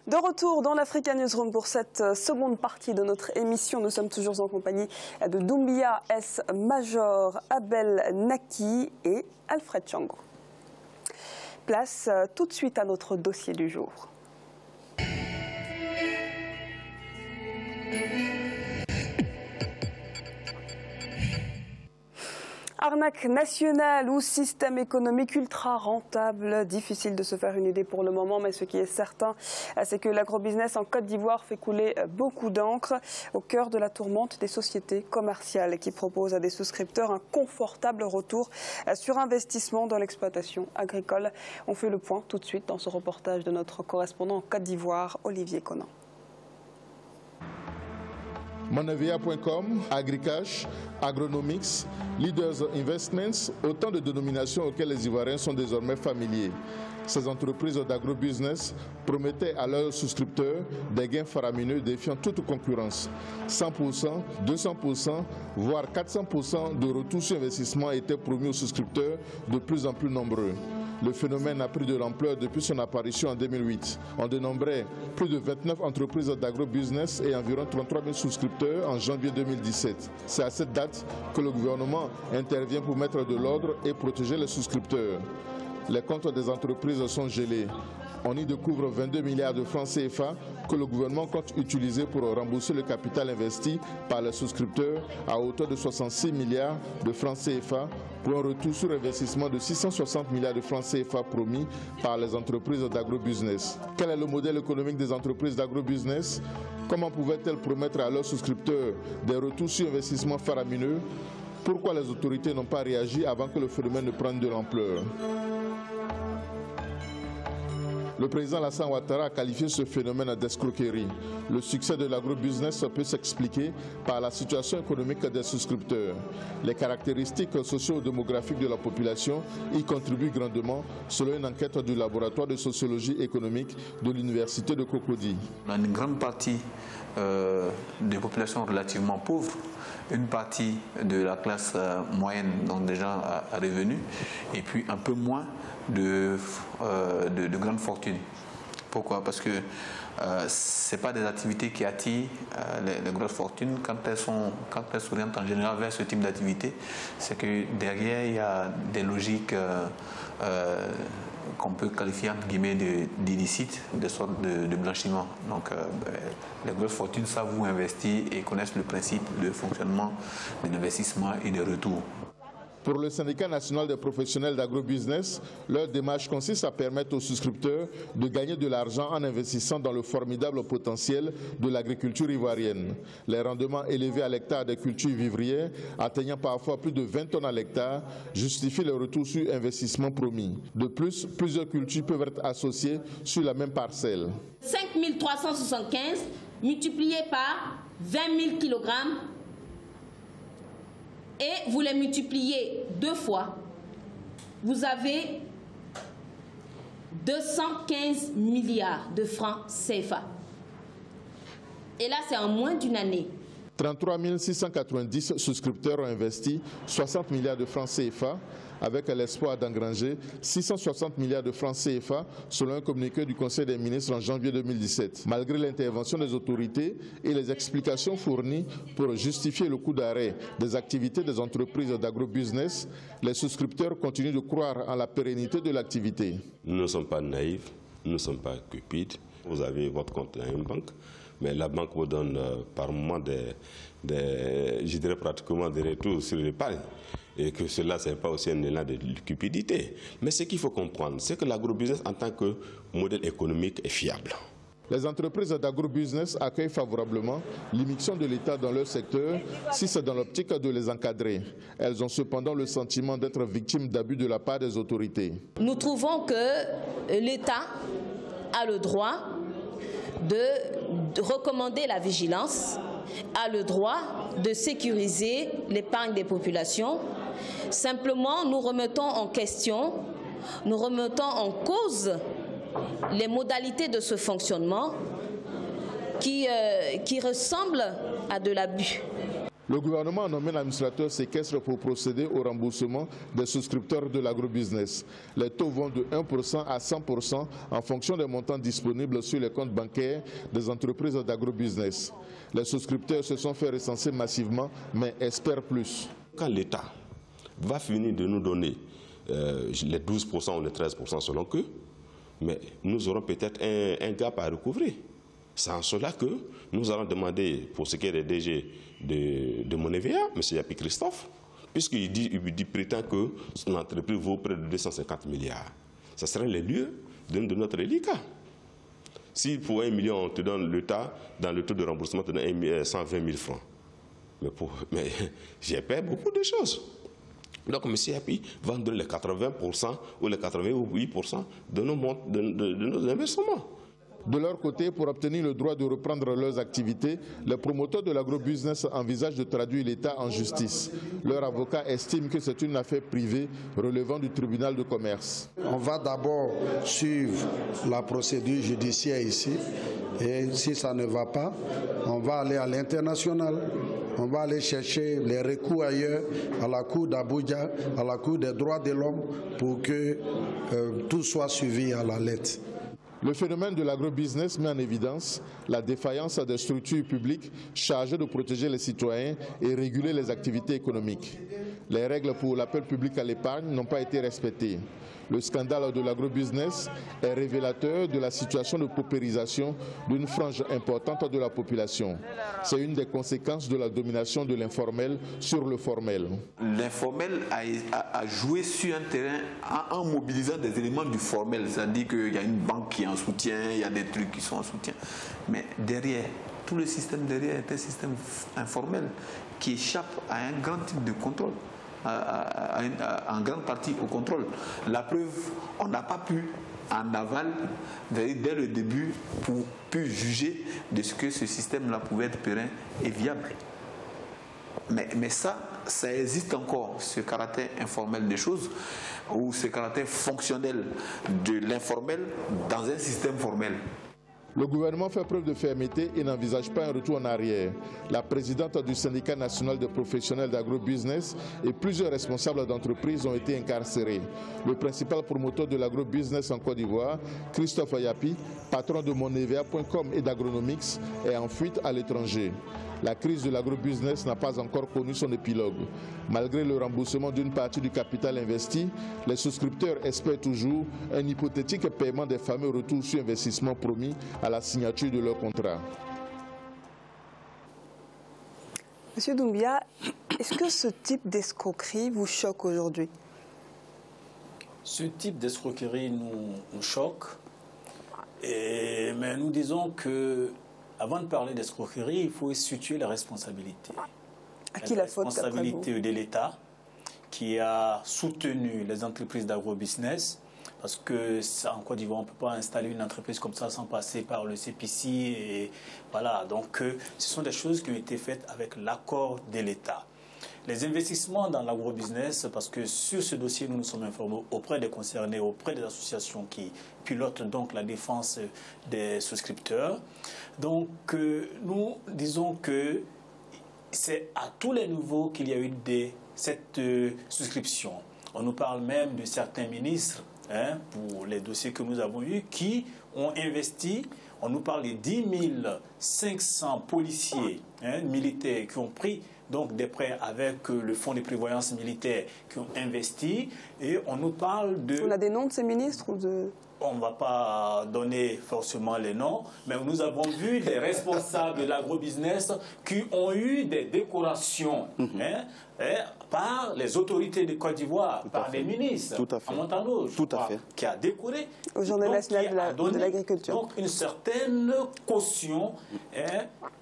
De retour dans l'Africa Newsroom pour cette seconde partie de notre émission. Nous sommes toujours en compagnie de Doumbia S. Major, Abel Naki et Alfred Chango. Place tout de suite à notre dossier du jour. Arnaque nationale ou système économique ultra rentable, difficile de se faire une idée pour le moment, mais ce qui est certain, c'est que l'agrobusiness en Côte d'Ivoire fait couler beaucoup d'encre au cœur de la tourmente des sociétés commerciales qui proposent à des souscripteurs un confortable retour sur investissement dans l'exploitation agricole. On fait le point tout de suite dans ce reportage de notre correspondant en Côte d'Ivoire, Olivier Conan. Monavia.com, Agricash, Agronomics, Leaders Investments, autant de dénominations auxquelles les Ivoiriens sont désormais familiers. Ces entreprises d'agrobusiness promettaient à leurs souscripteurs des gains faramineux défiant toute concurrence. 100%, 200%, voire 400% de retour sur investissement étaient promis aux souscripteurs de plus en plus nombreux. Le phénomène a pris de l'ampleur depuis son apparition en 2008. On dénombrait plus de 29 entreprises d'agrobusiness et environ 33 000 souscripteurs en janvier 2017. C'est à cette date que le gouvernement intervient pour mettre de l'ordre et protéger les souscripteurs. Les comptes des entreprises sont gelés. On y découvre 22 milliards de francs CFA que le gouvernement compte utiliser pour rembourser le capital investi par les souscripteurs à hauteur de 66 milliards de francs CFA pour un retour sur investissement de 660 milliards de francs CFA promis par les entreprises d'agrobusiness. Quel est le modèle économique des entreprises d'agrobusiness? Comment pouvaient-elles promettre à leurs souscripteurs des retours sur investissement faramineux? Pourquoi les autorités n'ont pas réagi avant que le phénomène ne prenne de l'ampleur? Le président Alassane Ouattara a qualifié ce phénomène d'escroquerie. Le succès de l'agrobusiness peut s'expliquer par la situation économique des souscripteurs. Les caractéristiques socio-démographiques de la population y contribuent grandement, selon une enquête du laboratoire de sociologie économique de l'université de Cocody. On a une grande partie des populations relativement pauvres, une partie de la classe moyenne, donc des gens à revenus, et puis un peu moins de grandes fortunes. Pourquoi? Parce que ce n'est pas des activités qui attirent les grosses fortunes. Quand elles s'orientent en général vers ce type d'activité, c'est que derrière, il y a des logiques qu'on peut qualifier entre guillemets d'illicites, des sortes de blanchiment. Donc les grosses fortunes savent où investir et connaissent le principe de fonctionnement de l'investissement et des retours. Pour le syndicat national des professionnels d'agrobusiness, leur démarche consiste à permettre aux souscripteurs de gagner de l'argent en investissant dans le formidable potentiel de l'agriculture ivoirienne. Les rendements élevés à l'hectare des cultures vivrières, atteignant parfois plus de 20 tonnes à l'hectare, justifient le retour sur investissement promis. De plus, plusieurs cultures peuvent être associées sur la même parcelle. 5 375 multiplié par 20 000 kg. Et vous les multipliez deux fois, vous avez 215 milliards de francs CFA. Et là, c'est en moins d'une année. 33 690 souscripteurs ont investi 60 milliards de francs CFA avec l'espoir d'engranger 660 milliards de francs CFA selon un communiqué du Conseil des ministres en janvier 2017. Malgré l'intervention des autorités et les explications fournies pour justifier le coup d'arrêt des activités des entreprises d'agrobusiness, les souscripteurs continuent de croire en la pérennité de l'activité. Nous ne sommes pas naïfs, nous ne sommes pas cupides. Vous avez votre compte dans une banque, mais la banque vous donne par moment je dirais pratiquement des retours sur l'épargne. Et que cela, ce n'est pas aussi un élan de cupidité. Mais ce qu'il faut comprendre, c'est que l'agrobusiness en tant que modèle économique est fiable. Les entreprises d'agrobusiness accueillent favorablement l'immixtion de l'État dans leur secteur si c'est dans l'optique de les encadrer. Elles ont cependant le sentiment d'être victimes d'abus de la part des autorités. Nous trouvons que l'État a le droit de recommander la vigilance, a le droit de sécuriser l'épargne des populations. Simplement, nous remettons en question, nous remettons en cause les modalités de ce fonctionnement qui ressemblent à de l'abus. Le gouvernement a nommé l'administrateur séquestre pour procéder au remboursement des souscripteurs de l'agrobusiness. Les taux vont de 1% à 100% en fonction des montants disponibles sur les comptes bancaires des entreprises d'agrobusiness. Les souscripteurs se sont fait recenser massivement, mais espèrent plus. Quand l'État va finir de nous donner les 12% ou les 13% selon eux, mais nous aurons peut-être un gap à recouvrir. C'est en cela que nous allons demander, pour ce qui est des DG de Monevia, M. Yapi Christophe, puisqu'il prétend que son entreprise vaut près de 250 milliards. Ce serait le lieu de notre reliquat. Si pour 1 million, on te donne l'État, dans le taux de remboursement, on te donne 120 000 francs. Mais j'ai payé beaucoup de choses. Donc M. Yapi va nous donner les 80% ou les 88% de nos investissements. De leur côté, pour obtenir le droit de reprendre leurs activités, les promoteurs de l'agrobusiness envisagent de traduire l'État en justice. Leur avocat estime que c'est une affaire privée relevant du tribunal de commerce. On va d'abord suivre la procédure judiciaire ici et si ça ne va pas, on va aller à l'international. On va aller chercher les recours ailleurs, à la Cour d'Abuja, à la Cour des droits de l'homme, pour que tout soit suivi à la lettre. Le phénomène de l'agrobusiness met en évidence la défaillance des structures publiques chargées de protéger les citoyens et réguler les activités économiques. Les règles pour l'appel public à l'épargne n'ont pas été respectées. Le scandale de l'agrobusiness est révélateur de la situation de paupérisation d'une frange importante de la population. C'est une des conséquences de la domination de l'informel sur le formel. L'informel a joué sur un terrain en mobilisant des éléments du formel. C'est-à-dire qu'il y a une banque qui est en soutien, il y a des trucs qui sont en soutien. Mais derrière, tout le système derrière est un système informel qui échappe à un grand type de contrôle. En grande partie au contrôle. La preuve, on n'a pas pu en aval, dès le début, pour juger de ce que ce système-là pouvait être périn et viable. Mais ça existe encore, ce caractère informel des choses, ou ce caractère fonctionnel de l'informel dans un système formel. Le gouvernement fait preuve de fermeté et n'envisage pas un retour en arrière. La présidente du syndicat national des professionnels d'agrobusiness et plusieurs responsables d'entreprises ont été incarcérés. Le principal promoteur de l'agrobusiness en Côte d'Ivoire, Christophe Yapi, patron de Monevia.com et d'Agronomix, est en fuite à l'étranger. La crise de l'agrobusiness n'a pas encore connu son épilogue. Malgré le remboursement d'une partie du capital investi, les souscripteurs espèrent toujours un hypothétique paiement des fameux retours sur investissement promis à la signature de leur contrat. Monsieur Doumbia, est-ce que ce type d'escroquerie vous choque aujourd'hui? Ce type d'escroquerie nous choque, mais nous disons que avant de parler d'escroquerie, il faut situer la responsabilité. À qui la faute, la responsabilité de l'État qui a soutenu les entreprises d'agrobusiness, parce que en Côte d'Ivoire, on ne peut pas installer une entreprise comme ça sans passer par le CPC. Et voilà, donc ce sont des choses qui ont été faites avec l'accord de l'État. Les investissements dans l'agrobusiness, parce que sur ce dossier, nous nous sommes informés auprès des concernés, auprès des associations qui pilotent donc la défense des souscripteurs. Donc, nous disons que c'est à tous les niveaux qu'il y a eu cette souscription. On nous parle même de certains ministres, pour les dossiers que nous avons eus, qui ont investi. On nous parle de 10 500 policiers militaires qui ont pris donc des prêts avec le fonds de prévoyance militaire, qui ont investi. Et on nous parle de... On a des noms de ces ministres ou de... On ne va pas donner forcément les noms, mais nous avons vu des responsables de l'agrobusiness qui ont eu des décorations par les autorités de Côte d'Ivoire, par les ministres. Tout à fait. Amontano, Tout à fait. Qui a décoré. Au Journée nationale de l'agriculture. Donc une certaine caution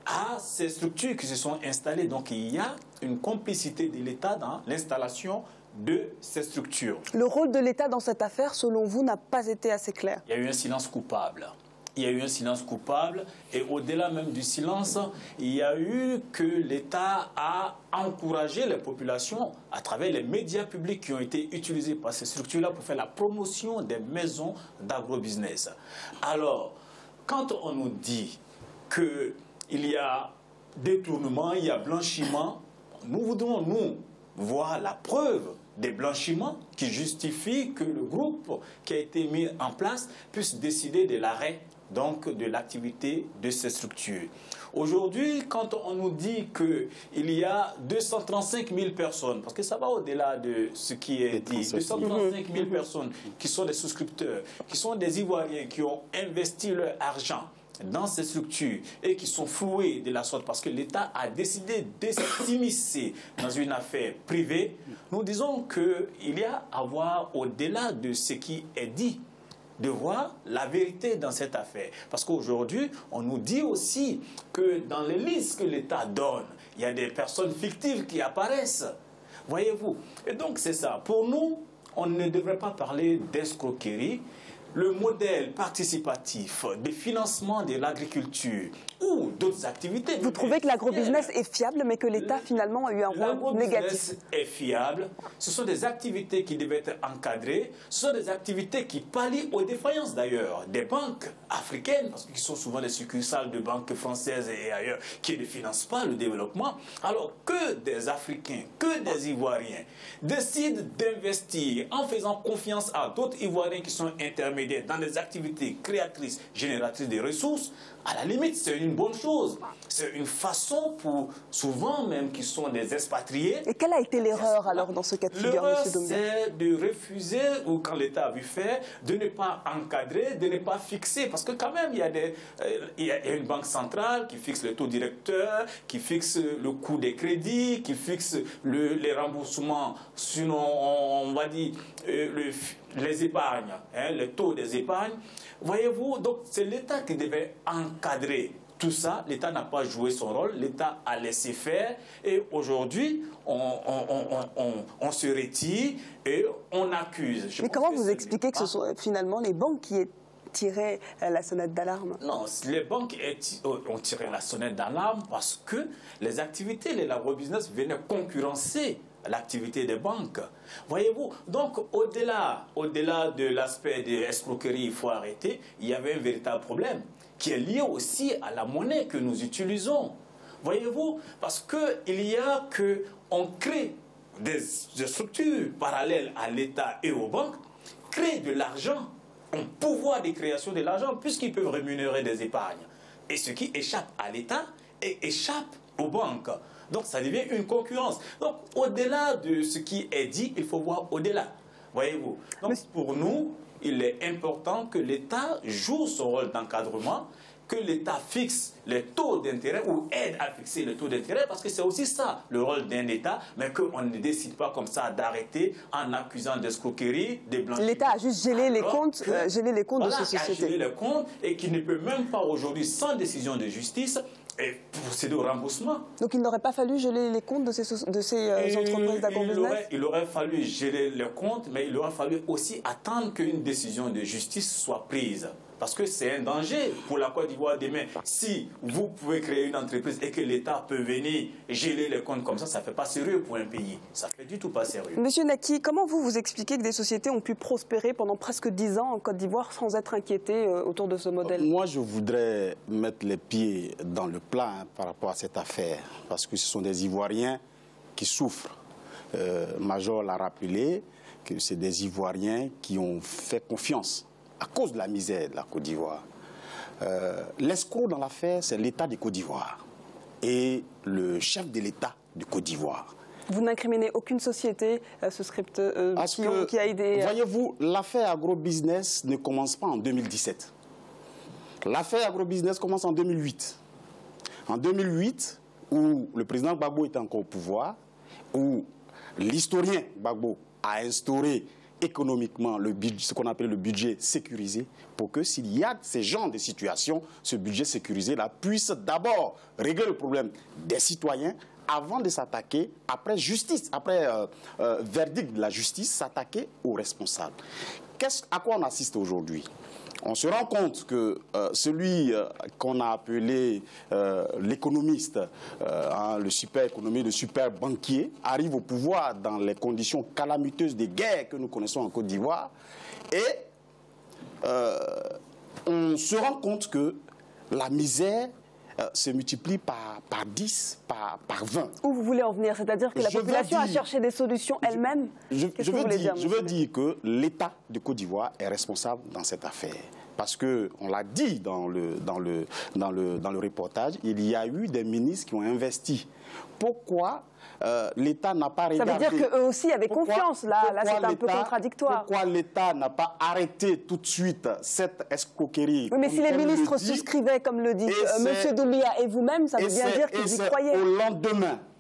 à ces structures qui se sont installées. Donc il y a une complicité de l'État dans l'installation de ces structures. Le rôle de l'État dans cette affaire, selon vous, n'a pas été assez clair. Il y a eu un silence coupable. Il y a eu un silence coupable et au-delà même du silence, il y a eu que l'État a encouragé les populations à travers les médias publics qui ont été utilisés par ces structures-là pour faire la promotion des maisons d'agrobusiness. Alors, quand on nous dit qu'il y a détournement, il y a blanchiment, nous voudrons, nous, voir la preuve des blanchiments qui justifient que le groupe qui a été mis en place puisse décider de l'arrêt donc de l'activité de ces structures. Aujourd'hui, quand on nous dit qu'il y a 235 000 personnes, parce que ça va au-delà de ce qui est dit, 235 000 personnes qui sont des souscripteurs, qui sont des Ivoiriens qui ont investi leur argent dans ces structures et qui sont floués de la sorte parce que l'État a décidé de s'immiscer dans une affaire privée, nous disons qu'il y a à voir au-delà de ce qui est dit, de voir la vérité dans cette affaire. Parce qu'aujourd'hui, on nous dit aussi que dans les listes que l'État donne, il y a des personnes fictives qui apparaissent. Voyez-vous? Et donc c'est ça. Pour nous, on ne devrait pas parler d'escroquerie. Le modèle participatif de financement de l'agriculture ou d'autres activités. Vous trouvez que l'agrobusiness est fiable, mais que l'État finalement a eu un rôle négatif? L'agrobusiness est fiable. Ce sont des activités qui devaient être encadrées. Ce sont des activités qui pallient aux défaillances d'ailleurs des banques africaines, parce qu'ils sont souvent des succursales de banques françaises et ailleurs qui ne financent pas le développement. Alors que des Africains, que des Ivoiriens décident d'investir en faisant confiance à d'autres Ivoiriens qui sont intermédiaires dans des activités créatrices, génératrices de ressources, à la limite, c'est une bonne chose. C'est une façon pour, souvent même, qui sont des expatriés. Et quelle a été l'erreur alors dans ce cas de figure, M. Doumbia? C'est de refuser, ou quand l'État a vu faire, de ne pas encadrer, de ne pas fixer. Parce que quand même, il y a une banque centrale qui fixe le taux directeur, qui fixe le coût des crédits, qui fixe les remboursements, sinon on va dire les épargnes, hein, le taux des épargnes. Voyez-vous, donc c'est l'État qui devait encadrer tout ça. L'État n'a pas joué son rôle, l'État a laissé faire et aujourd'hui on se retire et on accuse. Mais comment vous expliquez que ce sont finalement les banques qui aient tiré la sonnette d'alarme? Non, les banques ont tiré la sonnette d'alarme parce que les activités, les l'agrobusiness venaient concurrencer l'activité des banques. Voyez-vous, donc au-delà de l'aspect de l'escroquerie, il faut arrêter, il y avait un véritable problème qui est lié aussi à la monnaie que nous utilisons. Voyez-vous, parce qu'on crée des structures parallèles à l'État et aux banques, crée de l'argent, un pouvoir de création de l'argent, puisqu'ils peuvent rémunérer des épargnes. Et ce qui échappe à l'État échappe aux banques. Donc ça devient une concurrence. Donc au-delà de ce qui est dit, il faut voir au-delà. Voyez-vous. Donc pour nous, il est important que l'État joue son rôle d'encadrement, que l'État fixe les taux d'intérêt ou aide à fixer les taux d'intérêt, parce que c'est aussi ça le rôle d'un État, mais qu'on ne décide pas comme ça d'arrêter en accusant d'escroquerie, des blanchiments. L'État a juste gelé les comptes, de ces sociétés. A gelé les comptes et qui ne peut même pas aujourd'hui, sans décision de justice, et procéder au remboursement. Donc il n'aurait pas fallu geler les comptes de ces entreprises d'agrobusiness? Il aurait fallu geler les comptes, mais il aurait fallu aussi attendre qu'une décision de justice soit prise. Parce que c'est un danger pour la Côte d'Ivoire demain. Si vous pouvez créer une entreprise et que l'État peut venir geler les comptes comme ça ne fait pas sérieux pour un pays. Ça ne fait du tout pas sérieux. Monsieur Naki, comment vous expliquez que des sociétés ont pu prospérer pendant presque 10 ans en Côte d'Ivoire sans être inquiétées autour de ce modèle? Moi, je voudrais mettre les pieds dans le plat par rapport à cette affaire. Parce que ce sont des Ivoiriens qui souffrent. Major l'a rappelé, que c'est des Ivoiriens qui ont fait confiance à cause de la misère de la Côte d'Ivoire. L'escroc dans l'affaire, c'est l'État de Côte d'Ivoire et le chef de l'État de Côte d'Ivoire. Vous n'incriminez aucune société qui a aidé... Voyez-vous, l'affaire agrobusiness ne commence pas en 2017. L'affaire agrobusiness commence en 2008. En 2008, où le président Gbagbo était encore au pouvoir, où l'historien Gbagbo a instauré économiquement ce qu'on appelle le budget sécurisé, pour que s'il y a ces genres de situations, ce budget sécurisé-là puisse d'abord régler le problème des citoyens avant de s'attaquer, après verdict de la justice, s'attaquer aux responsables. À quoi on assiste aujourd'hui? On se rend compte que celui qu'on a appelé l'économiste, le super économiste, le super banquier, arrive au pouvoir dans les conditions calamiteuses des guerres que nous connaissons en Côte d'Ivoire. Et on se rend compte que la misère se multiplie par 10, par 20. Où vous voulez en venir? C'est-à-dire que la population a cherché des solutions elle-même? Je veux dire que l'État de Côte d'Ivoire est responsable dans cette affaire. Parce qu'on l'a dit dans le reportage, il y a eu des ministres qui ont investi. Pourquoi l'État n'a pas regardé? Ça veut dire qu'eux aussi avaient confiance. Là c'est un peu contradictoire. Pourquoi l'État n'a pas arrêté tout de suite cette escroquerie? Oui, mais si les ministres souscrivaient, comme le dit M. Doumbia et vous-même, ça veut bien dire qu'ils y croyaient.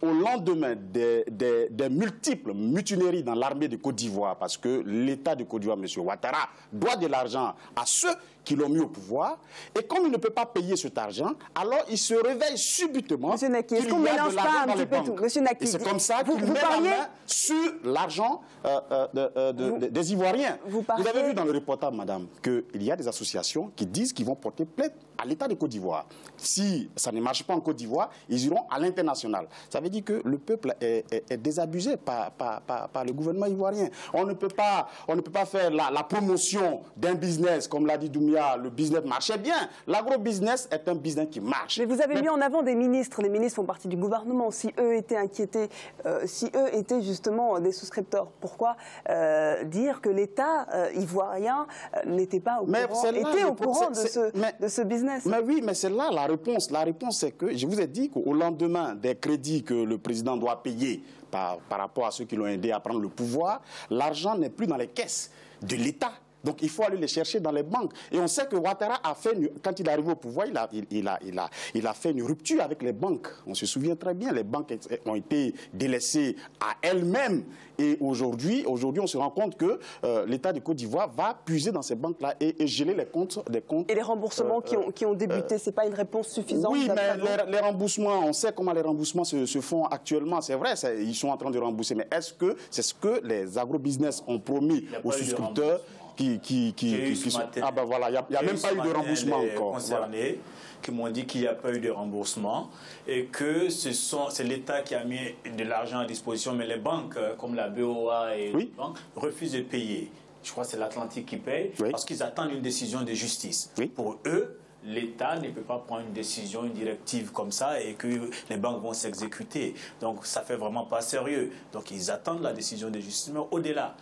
Au lendemain des multiples mutineries dans l'armée de Côte d'Ivoire, parce que l'État de Côte d'Ivoire, M. Ouattara, doit de l'argent à ceux qui l'ont mis au pouvoir, et comme il ne peut pas payer cet argent, alors il se réveille subitement. Monsieur Naki, est-ce qu'on ne mélange pas un petit peu tout? Monsieur Naki, c'est comme ça qu'il met la main sur l'argent des Ivoiriens. Vous avez vu dans le reportage, madame, qu'il y a des associations qui disent qu'ils vont porter plainte à l'État de Côte d'Ivoire. Si ça ne marche pas en Côte d'Ivoire, ils iront à l'international. Ça veut dire que le peuple est désabusé par le gouvernement ivoirien. On ne peut pas faire la promotion d'un business, comme l'a dit Doumbia, le business marchait bien. L'agro-business est un business qui marche. Mais vous avez mis en avant des ministres. Les ministres font partie du gouvernement. Si eux étaient inquiétés, si eux étaient justement des souscripteurs, pourquoi dire que l'État ivoirien n'était pas au courant, était au courant de ce business? Mais oui, mais c'est là la réponse. La réponse, c'est que je vous ai dit qu'au lendemain des crédits que le président doit payer par rapport à ceux qui l'ont aidé à prendre le pouvoir, l'argent n'est plus dans les caisses de l'État. Donc il faut aller les chercher dans les banques. Et on sait que Ouattara a fait, quand il est arrivé au pouvoir, il a fait une rupture avec les banques. On se souvient très bien, les banques ont été délaissées à elles-mêmes. Et aujourd'hui, on se rend compte que l'État de Côte d'Ivoire va puiser dans ces banques-là et geler les comptes. Et les remboursements qui ont débuté, ce n'est pas une réponse suffisante? Oui, mais les remboursements, on sait comment les remboursements se font actuellement. C'est vrai, ils sont en train de rembourser. Mais est-ce que c'est ce que les agro-business ont promis aux souscripteurs Ah ben voilà, il n'y a même pas eu de remboursement encore. Concernés qui m'ont dit qu'il n'y a pas eu de remboursement et que c'est l'État qui a mis de l'argent à disposition, mais les banques comme la BOA et les banques refusent de payer. Je crois que c'est l'Atlantique qui paye parce qu'ils attendent une décision de justice. Pour eux, l'État ne peut pas prendre une décision, une directive comme ça et que les banques vont s'exécuter. Donc ça fait vraiment pas sérieux. Donc ils attendent la décision de justice. Mais au-delà,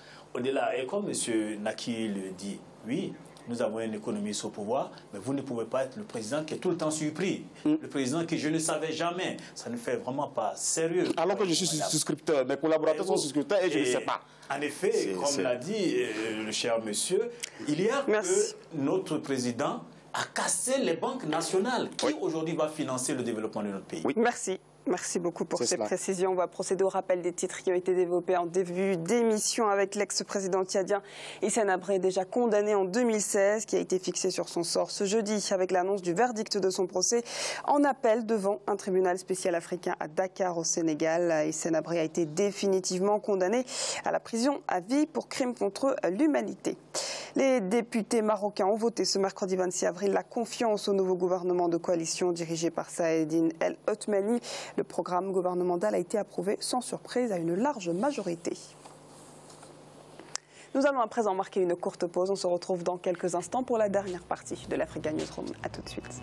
et comme M. Naki le dit, oui, nous avons une économiste au pouvoir, mais vous ne pouvez pas être le président qui est tout le temps surpris. Le président que je ne savais jamais. Ça ne fait vraiment pas sérieux. Alors que je suis souscripteur, mes collaborateurs sont souscripteurs et je ne sais pas. En effet, comme l'a dit le cher monsieur, il y a que notre président a cassé les banques nationales. Qui aujourd'hui va financer le développement de notre pays? Merci. Merci beaucoup pour ces précisions. On va procéder au rappel des titres qui ont été développés en début d'émission avec l'ex-président tchadien Hissène Habré, déjà condamné en 2016, qui a été fixé sur son sort ce jeudi avec l'annonce du verdict de son procès en appel devant un tribunal spécial africain à Dakar au Sénégal. Hissène Habré a été définitivement condamné à la prison à vie pour crime contre l'humanité. Les députés marocains ont voté ce mercredi 26 avril la confiance au nouveau gouvernement de coalition dirigé par Saadine El Othmani. Le programme gouvernemental a été approuvé sans surprise à une large majorité. Nous allons à présent marquer une courte pause. On se retrouve dans quelques instants pour la dernière partie de l'Africa Newsroom. A tout de suite.